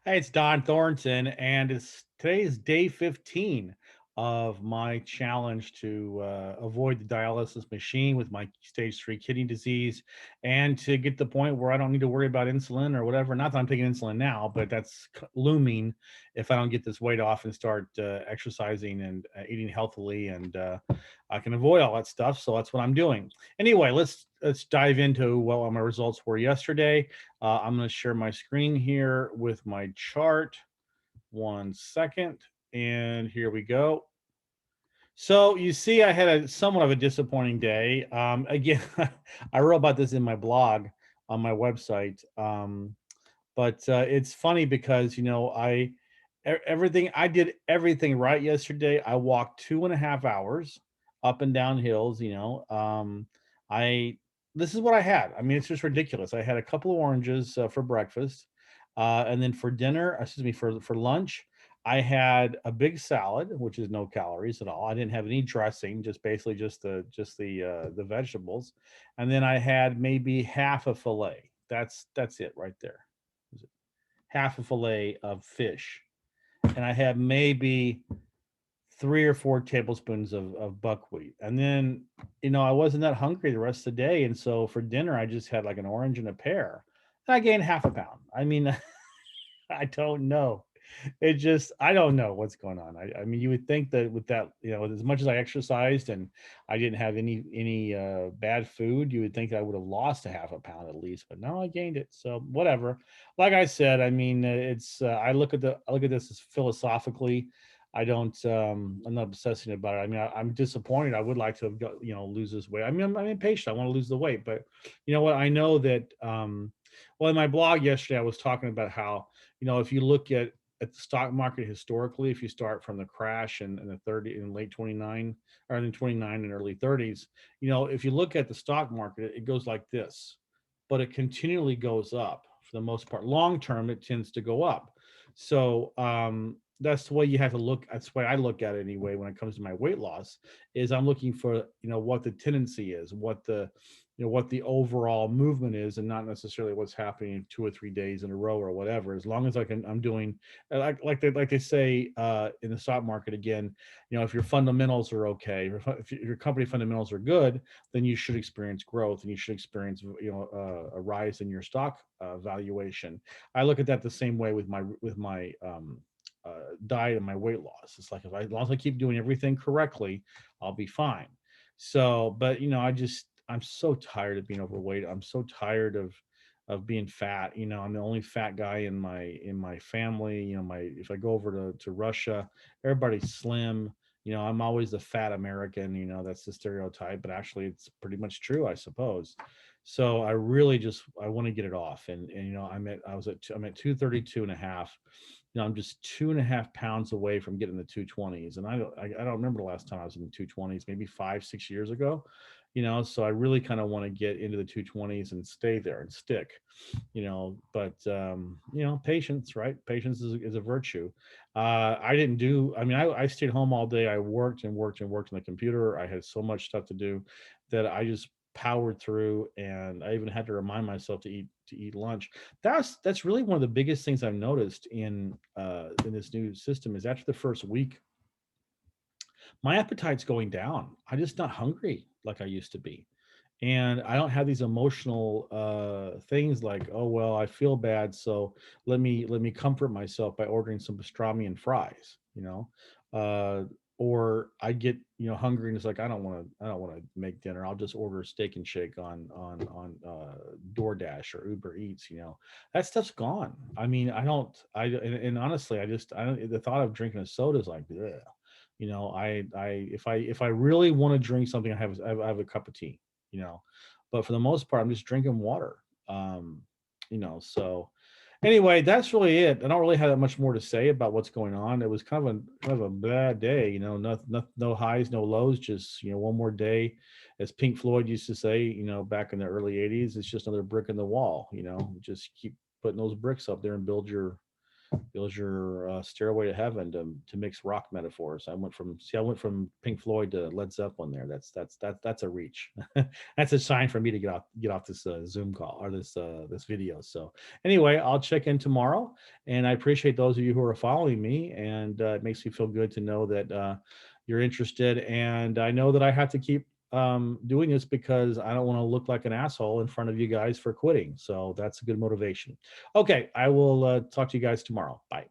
Hey, it's Don Thornton, and today is day 15 of my challenge to avoid the dialysis machine with my stage 3 kidney disease and to get to the point where I don't need to worry about insulin or whatever. Not that I'm taking insulin now, but that's looming if I don't get this weight off and start exercising and eating healthily, and I can avoid all that stuff. So that's what I'm doing. Anyway, let's dive into what my results were yesterday. I'm going to share my screen here with my chart. One second. And here we go. So you see, I had a somewhat of a disappointing day. Again, I wrote about this in my blog on my website. But it's funny because I did everything right yesterday. I walked 2.5 hours up and down hills. I This is what I had. I mean, it's just ridiculous. I had a couple of oranges for breakfast, and then for dinner, excuse me, for lunch, I had a big salad, which is no calories at all. I didn't have any dressing, just basically just the vegetables, and then I had maybe half a fillet. That's it right there. Half a fillet of fish, and I had maybe 3 or 4 tablespoons of buckwheat. And then, I wasn't that hungry the rest of the day. And so for dinner, I just had like an orange and a pear. And I gained half a pound. I mean, I don't know. I don't know what's going on. I mean, you would think that with that, as much as I exercised and I didn't have any bad food, you would think I would have lost a half a pound at least, but no, I gained it. So whatever. Like I said, I mean, I look at this as philosophically. I'm not obsessing about it. I mean, I'm disappointed. I would like to have lose this weight. I mean, I'm impatient. I want to lose the weight, but you know what? I know that. Well, in my blog yesterday, I was talking about how if you look at the stock market historically, if you start from the crash in late 29 or in 29 and early 30s, if you look at the stock market, it goes like this, but it continually goes up for the most part. Long term, it tends to go up. So that's the way you have to look. That's the way I look at it anyway. When it comes to my weight loss, is I'm looking for what the tendency is, what the overall movement is, and not necessarily what's happening 2 or 3 days in a row or whatever. As long as I'm doing like they say in the stock market again, if your fundamentals are okay, if your company fundamentals are good, then you should experience growth and you should experience a rise in your stock valuation. I look at that the same way with my diet and my weight loss. It's like as long as I keep doing everything correctly, I'll be fine. So, but I'm so tired of being overweight. I'm so tired of being fat. I'm the only fat guy in my family. My if I go over to Russia, everybody's slim. I'm always the fat American. That's the stereotype, but actually, it's pretty much true, I suppose. So I really just I want to get it off, and I'm at 232 and a half. I'm just 2.5 pounds away from getting the 220s, and I don't remember the last time I was in the 220s, maybe 5 6 years ago. So I really kind of want to get into the 220s and stay there and stick. But patience, right? Patience is a virtue. I didn't do I mean I stayed home all day. I worked and worked and worked on the computer. I had so much stuff to do that I just powered through, and I even had to remind myself to eat lunch. That's really one of the biggest things I've noticed in this new system is after the first week, my appetite's going down. I'm just not hungry like I used to be. And I don't have these emotional things like, oh well, I feel bad, so let me comfort myself by ordering some pastrami and fries, uh, or I get hungry and it's like I don't want to make dinner. I'll just order a steak and shake on DoorDash or Uber Eats. That stuff's gone. I mean, I don't. And honestly, I don't. The thought of drinking a soda is like, ugh. If I really want to drink something, I have a cup of tea, you know. But for the most part, I'm just drinking water. Um, so anyway, that's really it. I don't really have that much more to say about what's going on. It was kind of a bad day, no highs, no lows, just one more day, as Pink Floyd used to say, back in the early '80s. It's just another brick in the wall. Just keep putting those bricks up there and build your Feels your stairway to heaven to mix rock metaphors. I went from Pink Floyd to Led Zeppelin there. That's a reach. That's a sign for me to get off this Zoom call or this video. So anyway, I'll check in tomorrow, and I appreciate those of you who are following me, and it makes me feel good to know that you're interested. And I know that I have to keep doing this because I don't want to look like an asshole in front of you guys for quitting. So that's a good motivation. Okay, I will talk to you guys tomorrow. Bye.